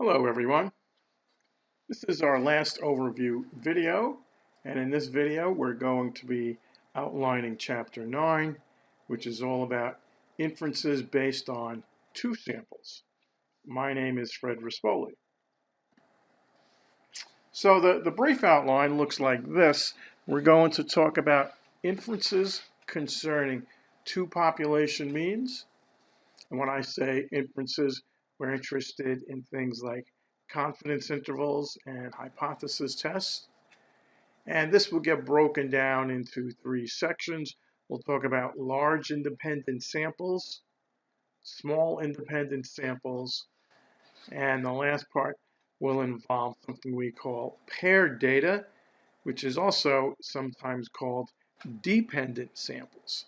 Hello everyone. This is our last overview video, and in this video we're going to be outlining chapter 9, which is all about inferences based on two samples. My name is Fred Rispoli. So the brief outline looks like this. We're going to talk about inferences concerning two population means. And when I say inferences, we're interested in things like confidence intervals and hypothesis tests. And this will get broken down into three sections. We'll talk about large independent samples, small independent samples, and the last part will involve something we call paired data, which is also sometimes called dependent samples.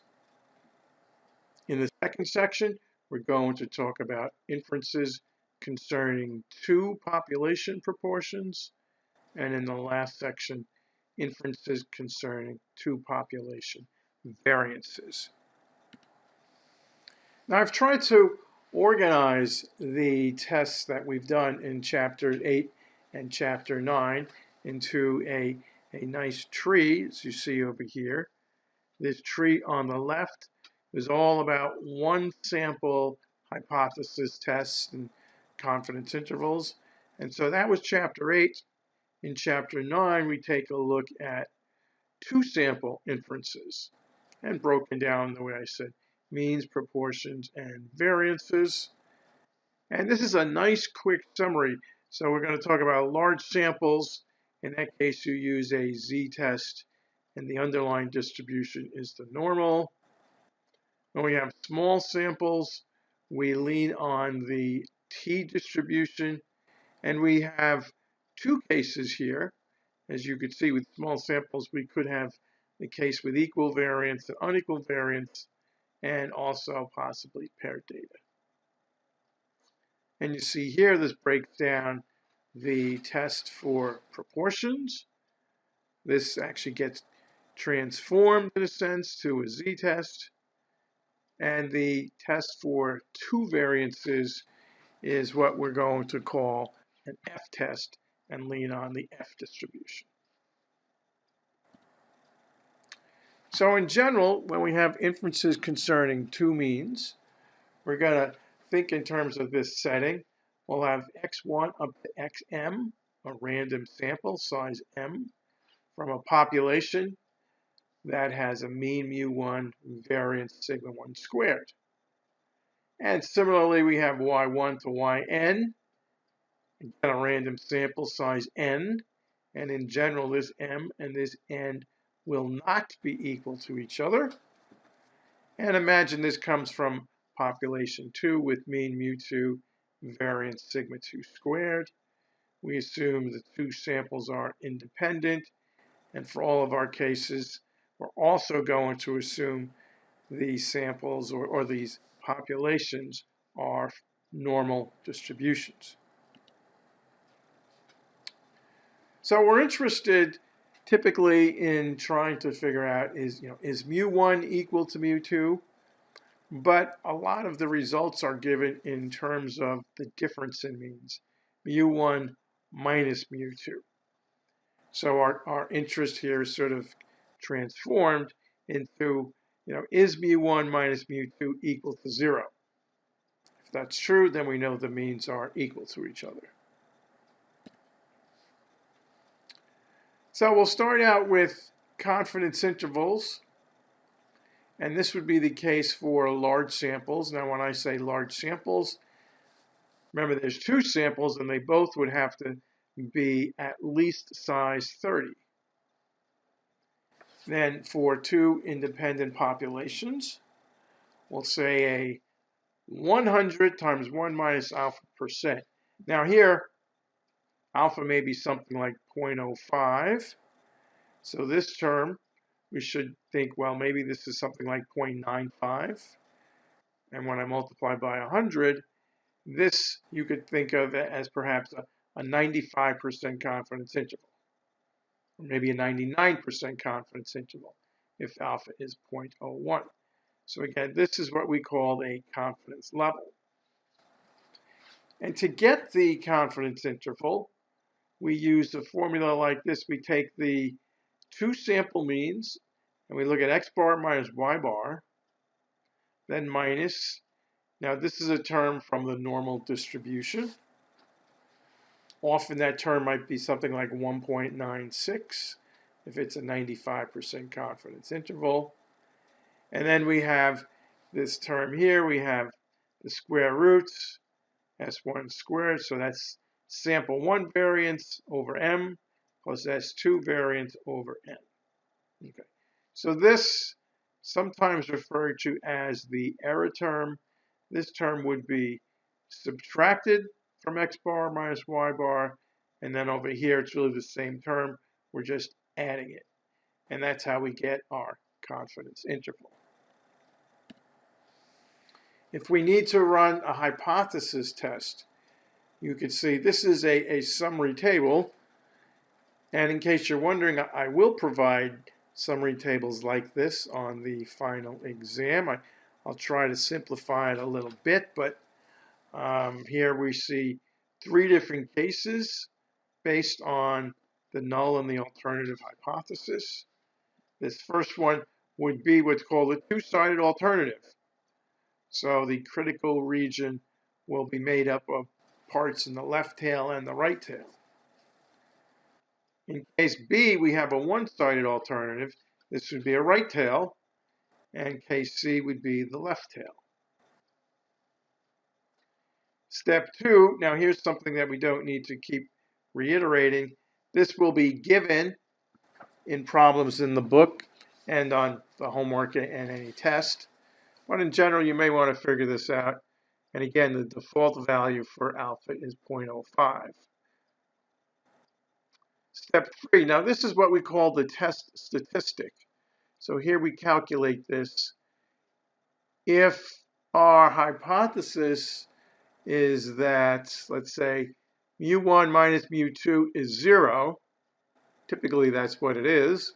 In the second section, we're going to talk about inferences concerning two population proportions, and in the last section, inferences concerning two population variances. Now, I've tried to organize the tests that we've done in Chapter 8 and Chapter 9 into a nice tree, as you see over here. This tree on the left is all about one sample hypothesis tests and confidence intervals. And so that was Chapter 8. In Chapter 9, we take a look at two sample inferences and broken down the way I said, means, proportions, and variances. And this is a nice quick summary. So we're going to talk about large samples. In that case, you use a z-test, and the underlying distribution is the normal. When we have small samples, we lean on the t-distribution, and we have two cases here. As you could see, with small samples, we could have the case with equal variance and unequal variance, and also possibly paired data. And you see here, this breaks down the test for proportions. This actually gets transformed, in a sense, to a z-test. And the test for two variances is what we're going to call an f-test and lean on the f distribution. So in general, when we have inferences concerning two means, we're going to think in terms of this setting. We'll have x1 up to xm, a random sample size m, from a population that has a mean mu1 variance sigma 1 squared. And similarly, we have y1 to yn, again a random sample size n, and in general this m and this n will not be equal to each other. And imagine this comes from population 2 with mean mu2 variance sigma 2 squared. We assume the two samples are independent, and for all of our cases, we're also going to assume these samples or these populations are normal distributions. So we're interested typically in trying to figure out is mu1 equal to mu2? But a lot of the results are given in terms of the difference in means, mu1 minus mu2. So our interest here is sort of transformed into, is mu1 minus mu2 equal to 0? If that's true, then we know the means are equal to each other. So we'll start out with confidence intervals. And this would be the case for large samples. Now, when I say large samples, remember there's two samples, and they both would have to be at least size 30. Then for two independent populations, we'll say a 100 times 1 minus alpha %. Now here, alpha may be something like 0.05. So this term, we should think, well, maybe this is something like 0.95. And when I multiply by 100, this you could think of as perhaps a 95% confidence interval, or maybe a 99% confidence interval if alpha is 0.01. So again, this is what we call a confidence level. And to get the confidence interval, we use a formula like this. We take the two sample means and we look at x bar minus y bar, then minus. Now this is a term from the normal distribution. Often that term might be something like 1.96 if it's a 95% confidence interval. And then we have this term here. We have the square roots, S1 squared. So that's sample 1 variance over M plus S2 variance over N. Okay. So this sometimes referred to as the error term. This term would be subtracted from x bar minus y bar, and then over here it's really the same term. We're just adding it. And that's how we get our confidence interval. If we need to run a hypothesis test, you could see this is a summary table. And in case you're wondering, I will provide summary tables like this on the final exam. I'll try to simplify it a little bit, but here we see 3 different cases based on the null and the alternative hypothesis. This first one would be what's called a two-sided alternative. So the critical region will be made up of parts in the left tail and the right tail. In case B, we have a one-sided alternative. This would be a right tail, and case C would be the left tail. Step 2, now here's something that we don't need to keep reiterating. This will be given in problems in the book and on the homework and any test. But in general, you may want to figure this out. And again, the default value for alpha is 0.05. Step 3, now this is what we call the test statistic. So here we calculate this. If our hypothesis is that, let's say, mu1 minus mu2 is 0, typically that's what it is,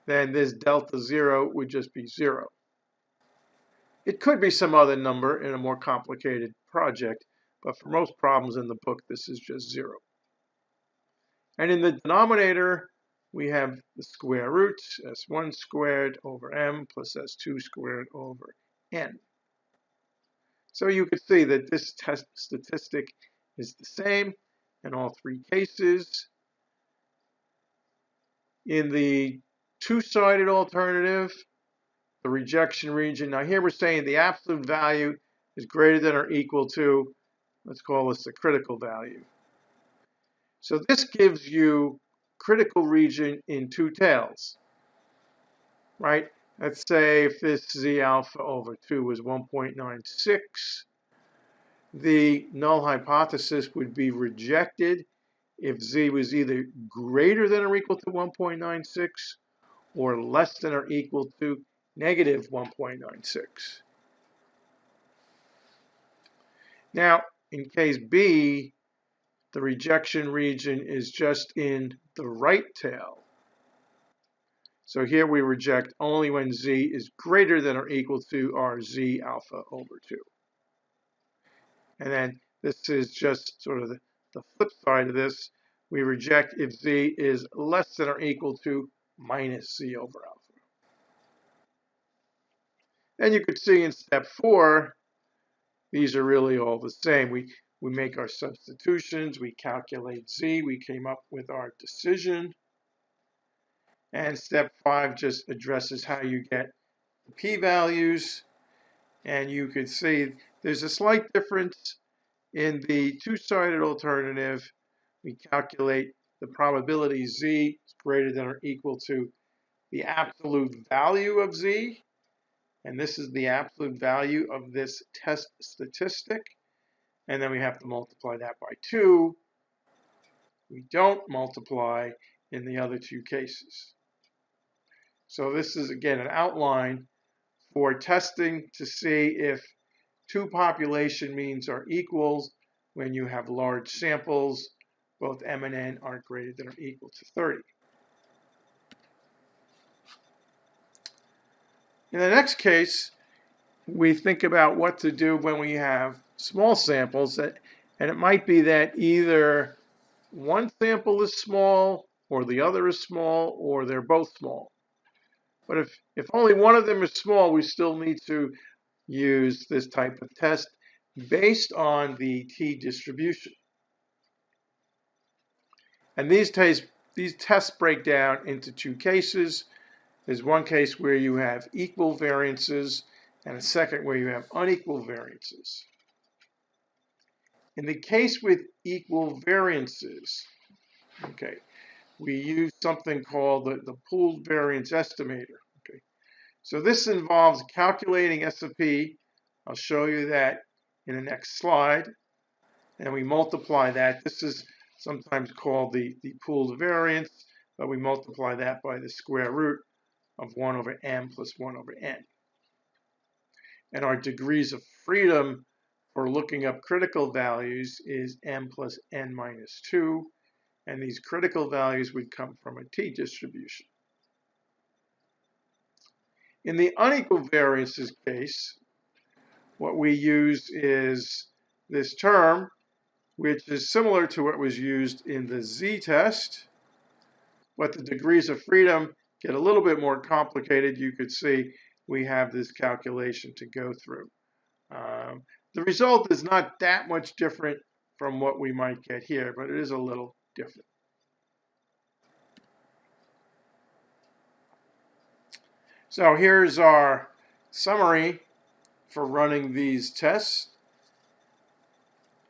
then this delta 0 would just be 0. It could be some other number in a more complicated project, but for most problems in the book, this is just 0. And in the denominator, we have the square root, s1 squared over m plus s2 squared over n. So you could see that this test statistic is the same in all 3 cases. In the two-sided alternative, the rejection region, now here we're saying the absolute value is greater than or equal to, let's call this the critical value. So this gives you critical region in 2 tails, right? Let's say if this z alpha over 2 was 1.96, the null hypothesis would be rejected if z was either greater than or equal to 1.96 or less than or equal to negative 1.96. Now, in case B, the rejection region is just in the right tail. So here we reject only when z is greater than or equal to our z alpha over 2. And then this is just sort of the flip side of this. We reject if z is less than or equal to minus z over alpha. And you could see in step 4, these are really all the same. We make our substitutions, we calculate z, we came up with our decision. And step 5 just addresses how you get the p-values. And you could see there's a slight difference in the two-sided alternative. We calculate the probability z is greater than or equal to the absolute value of z. And this is the absolute value of this test statistic. And then we have to multiply that by 2. We don't multiply in the other 2 cases. So this is, again, an outline for testing to see if 2 population means are equals when you have large samples. Both m and n are greater than or equal to 30. In the next case, we think about what to do when we have small samples, And it might be that either one sample is small, or the other is small, or they're both small. But if only one of them is small, we still need to use this type of test based on the t-distribution. And these tests break down into two cases. There's one case where you have equal variances, and a second where you have unequal variances. In the case with equal variances, okay, we use something called the pooled variance estimator. Okay, so this involves calculating S of P. I'll show you that in the next slide. And we multiply that. This is sometimes called the pooled variance, but we multiply that by the square root of 1 over m plus 1 over n. And our degrees of freedom for looking up critical values is m plus n minus 2. And these critical values would come from a t-distribution. In the unequal variances case, what we use is this term, which is similar to what was used in the z-test, but the degrees of freedom get a little bit more complicated. You could see we have this calculation to go through. The result is not that much different from what we might get here, but it is a little different. So here's our summary for running these tests.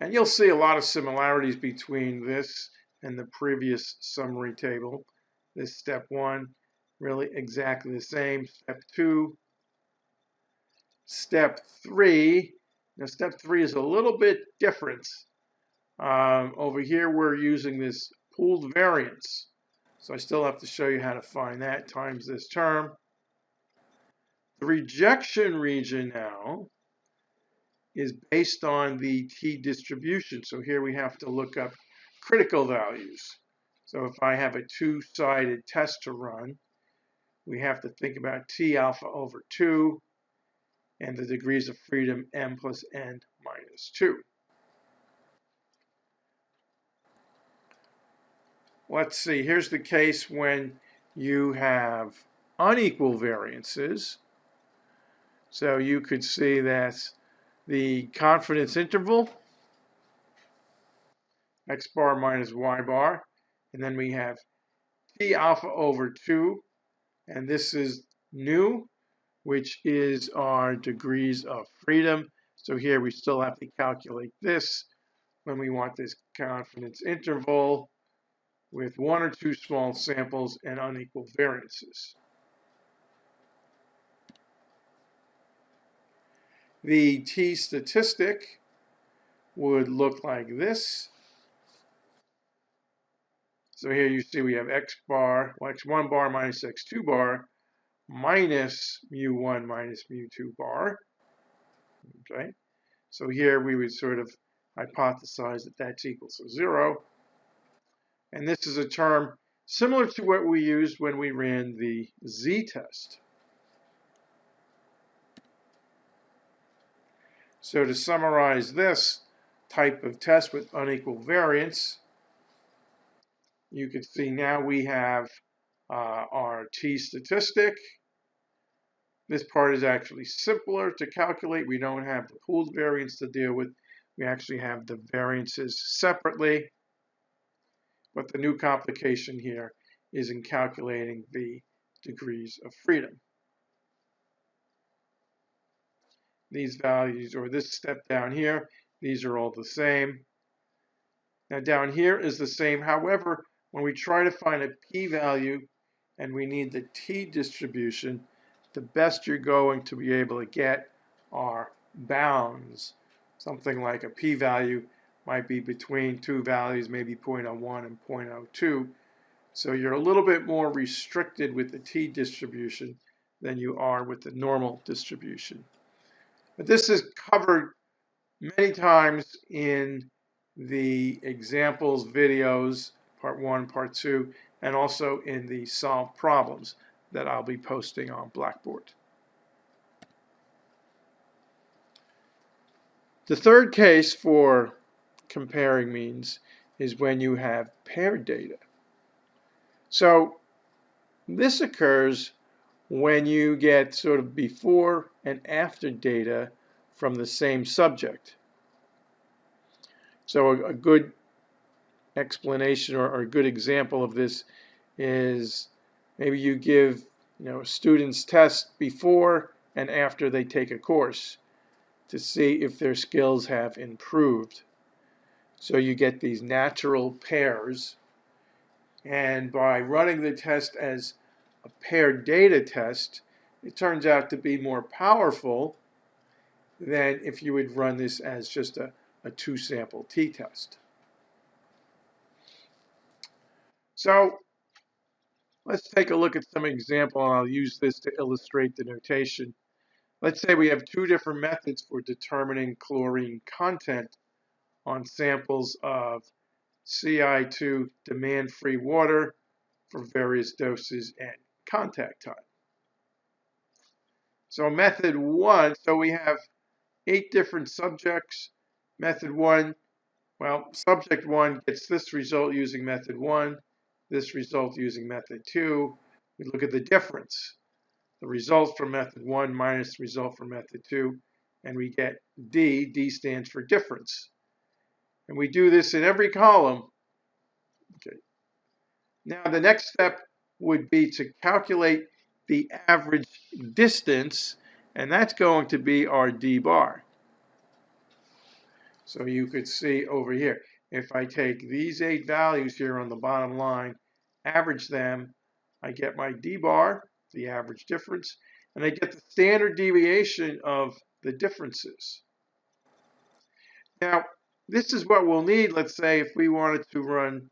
And you'll see a lot of similarities between this and the previous summary table. This step 1, really exactly the same. Step 2, step 3. Now step 3 is a little bit different. Over here we're using this pooled variance. So I still have to show you how to find that times this term. The rejection region now is based on the t-distribution. So here we have to look up critical values. So if I have a two-sided test to run, we have to think about t alpha over 2 and the degrees of freedom m plus n minus 2. Let's see, here's the case when you have unequal variances. So you could see that the confidence interval, x bar minus y bar, and then we have t alpha over 2, and this is nu, which is our degrees of freedom. So here we still have to calculate this when we want this confidence interval with one or two small samples and unequal variances. The t-statistic would look like this. So here you see we have x bar, well, x1 bar minus x2 bar minus mu1 minus mu2 bar. Okay, so here we would sort of hypothesize that that's equal to 0. And this is a term similar to what we used when we ran the z-test. So to summarize this type of test with unequal variance, you can see now we have our t-statistic. This part is actually simpler to calculate. We don't have the pooled variance to deal with. We actually have the variances separately. But the new complication here is in calculating the degrees of freedom. These values, or this step down here, these are all the same. Now down here is the same. However, when we try to find a p-value and we need the t-distribution, the best you're going to be able to get are bounds. Something like a p-value might be between two values, maybe 0.01 and 0.02. So you're a little bit more restricted with the t-distribution than you are with the normal distribution. But this is covered many times in the examples videos, part 1, part 2, and also in the solved problems that I'll be posting on Blackboard. The third case for comparing means is when you have paired data. So this occurs when you get sort of before and after data from the same subject. So a good explanation or a good example of this is maybe you give students tests before and after they take a course to see if their skills have improved. So you get these natural pairs, and by running the test as a paired data test, it turns out to be more powerful than if you would run this as just a two-sample t-test. So let's take a look at some example, and I'll use this to illustrate the notation. Let's say we have two different methods for determining chlorine content on samples of Ci2 demand-free water for various doses and contact time. So method one, so we have 8 different subjects. Method one, well, subject one gets this result using method one, this result using method two. We look at the difference, the result from method one minus the result from method two, and we get D. D stands for difference. And we do this in every column. Okay. Now the next step would be to calculate the average distance, and that's going to be our D bar. So you could see over here, if I take these 8 values here on the bottom line, average them, I get my D bar, the average difference, and I get the standard deviation of the differences. Now, this is what we'll need, let's say, if we wanted to run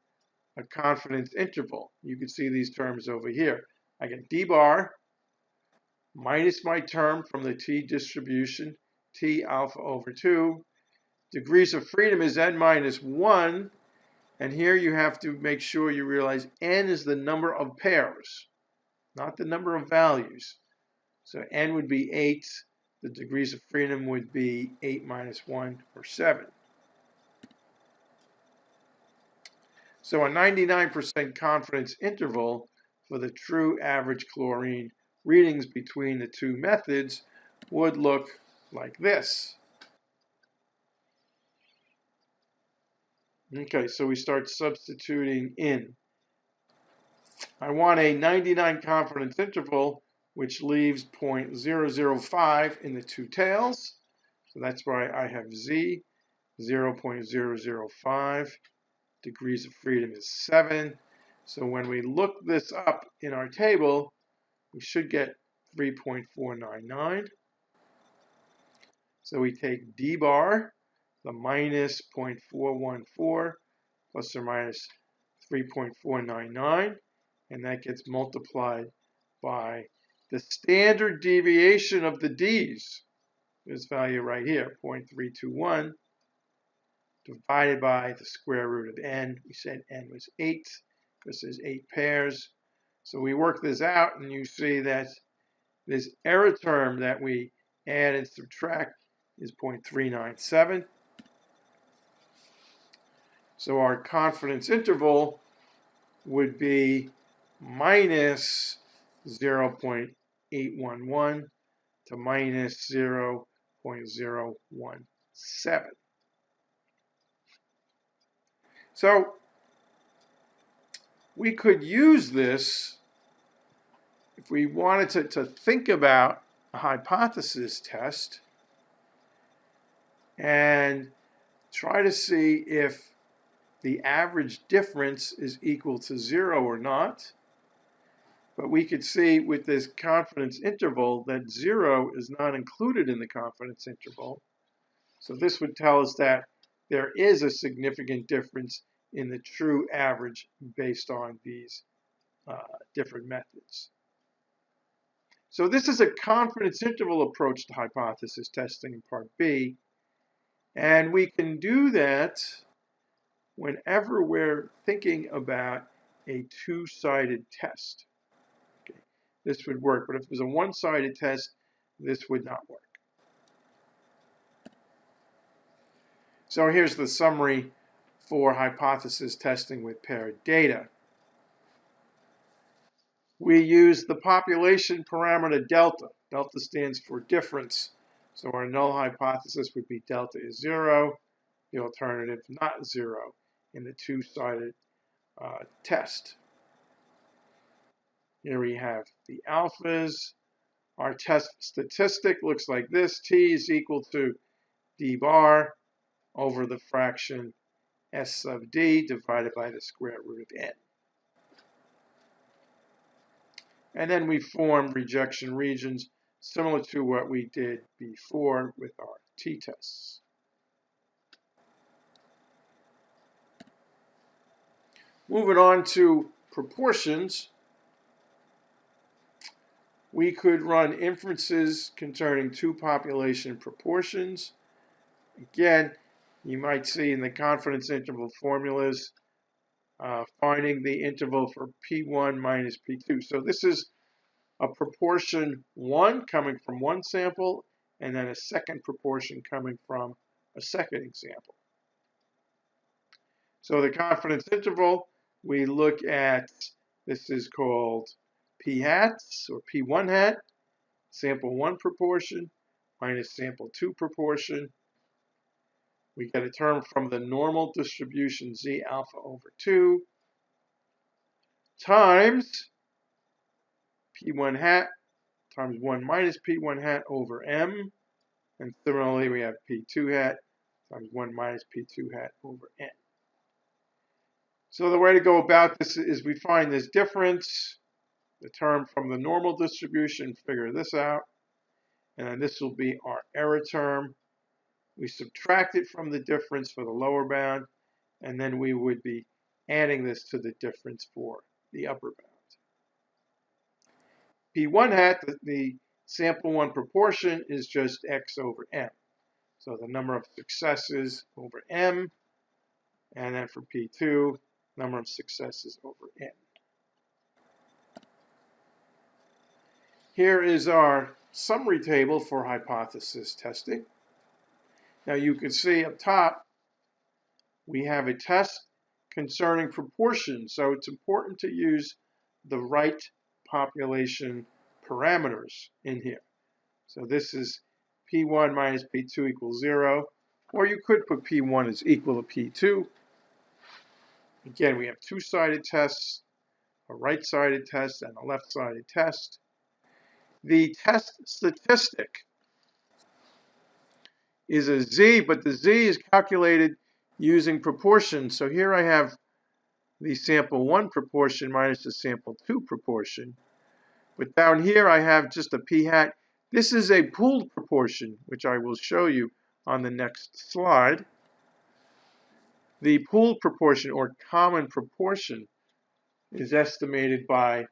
a confidence interval. You can see these terms over here. I get D bar minus my term from the t distribution, T alpha over 2. Degrees of freedom is n minus 1. And here you have to make sure you realize n is the number of pairs, not the number of values. So n would be 8. The degrees of freedom would be 8 minus 1, or 7. So a 99% confidence interval for the true average chlorine readings between the two methods would look like this. Okay, so we start substituting in. I want a 99 confidence interval, which leaves 0.005 in the two tails. So that's why I have Z, 0.005. Degrees of freedom is 7. So when we look this up in our table, we should get 3.499. So we take D bar, the minus 0.414, plus or minus 3.499, and that gets multiplied by the standard deviation of the D's, this value right here, 0.321, divided by the square root of n. We said n was 8 because there's 8 pairs. So we work this out, and you see that this error term that we add and subtract is 0.397. So our confidence interval would be minus 0.811 to minus 0.017. So we could use this if we wanted to think about a hypothesis test and try to see if the average difference is equal to 0 or not. But we could see with this confidence interval that 0 is not included in the confidence interval. So this would tell us that there is a significant difference in the true average based on these different methods. So this is a confidence interval approach to hypothesis testing in part B. And we can do that whenever we're thinking about a two-sided test. Okay. This would work, but if it was a one-sided test, this would not work. So here's the summary for hypothesis testing with paired data. We use the population parameter delta. Delta stands for difference. So our null hypothesis would be delta is 0, the alternative not 0 in the two-sided test. Here we have the alphas. Our test statistic looks like this. T is equal to d bar over the fraction s sub d divided by the square root of n. And then we form rejection regions similar to what we did before with our t-tests. Moving on to proportions, we could run inferences concerning two population proportions. Again, you might see in the confidence interval formulas finding the interval for P1 minus P2. So this is a proportion 1 coming from one sample, and then a second proportion coming from a second example. So the confidence interval, we look at, this is called P hats or P1 hat, sample 1 proportion minus sample 2 proportion. We get a term from the normal distribution Z alpha over 2 times P1 hat times 1 minus P1 hat over M. And similarly, we have P2 hat times 1 minus P2 hat over N. So the way to go about this is we find this difference, the term from the normal distribution, figure this out, and then this will be our error term. We subtract it from the difference for the lower bound, and then we would be adding this to the difference for the upper bound. P1 hat, the sample 1 proportion, is just x over m. So the number of successes over m, and then for P2, number of successes over n. Here is our summary table for hypothesis testing. Now you can see up top, we have a test concerning proportions. So it's important to use the right population parameters in here. So this is P1 minus P2 equals 0, or you could put P1 is equal to P2. Again, we have two-sided tests, a right-sided test and a left-sided test. The test statistic is a Z, but the Z is calculated using proportions. So here I have the sample 1 proportion minus the sample 2 proportion. But down here I have just a P hat. This is a pooled proportion, which I will show you on the next slide. The pooled proportion, or common proportion, is estimated by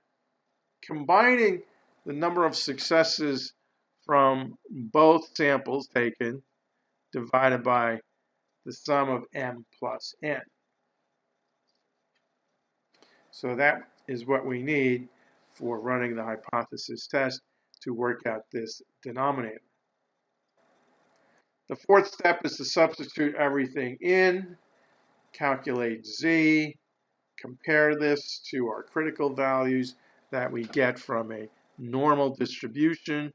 combining the number of successes from both samples taken divided by the sum of m plus n. So that is what we need for running the hypothesis test to work out this denominator. The fourth step is to substitute everything in, calculate Z, compare this to our critical values that we get from a normal distribution,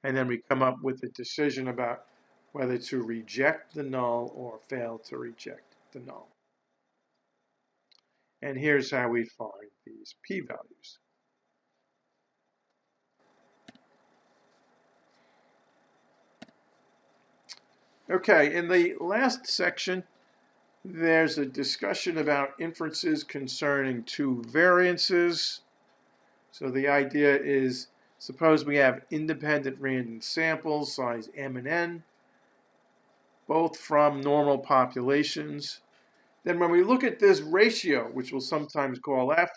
and then we come up with a decision about whether to reject the null or fail to reject the null. And here's how we find these p-values. Okay, in the last section, there's a discussion about inferences concerning two variances. So the idea is, suppose we have independent random samples, size m and n, both from normal populations. Then when we look at this ratio, which we'll sometimes call F,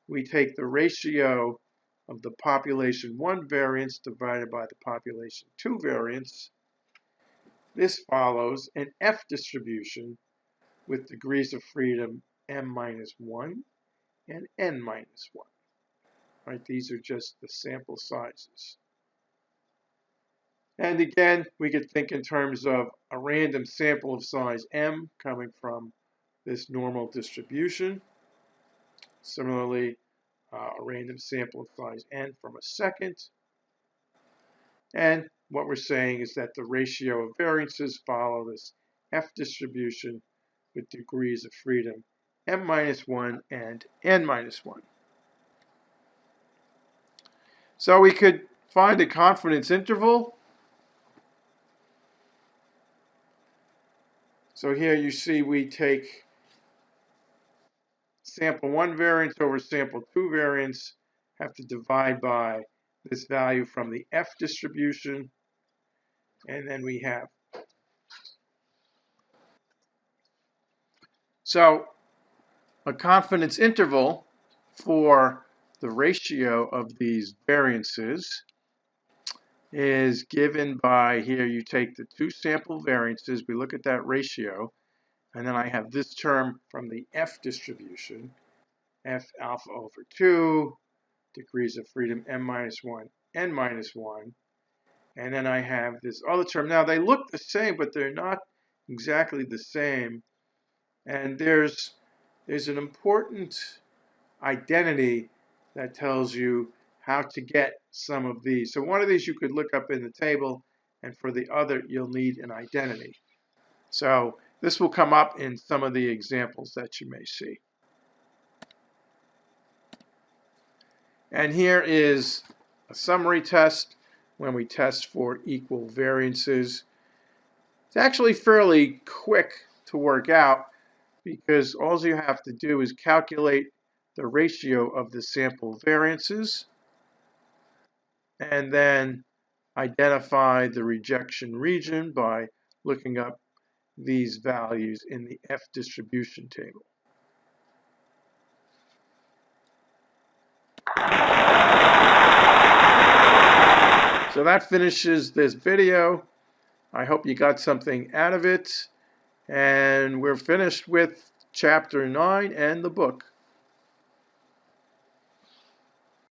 we take the ratio of the population 1 variance divided by the population 2 variance. This follows an F distribution with degrees of freedom m minus 1 and n minus 1. Right, these are just the sample sizes. And again, we could think in terms of a random sample of size m coming from this normal distribution. Similarly, a random sample of size n from a second. And what we're saying is that the ratio of variances follow this F distribution with degrees of freedom m-1 and n-1. So we could find a confidence interval. So here you see we take sample 1 variance over sample 2 variance, have to divide by this value from the F distribution, and then we have. So a confidence interval for the ratio of these variances is given by, here you take the two sample variances, we look at that ratio, and then I have this term from the F distribution, F alpha over 2, degrees of freedom m-1, n-1, and then I have this other term. Now they look the same, but they're not exactly the same, and there's an important identity that tells you how to get some of these. So one of these you could look up in the table, and for the other you'll need an identity. So this will come up in some of the examples that you may see. And here is a summary test when we test for equal variances. It's actually fairly quick to work out because all you have to do is calculate the ratio of the sample variances and then identify the rejection region by looking up these values in the F distribution table. So that finishes this video. I hope you got something out of it. And we're finished with Chapter 9 and the book.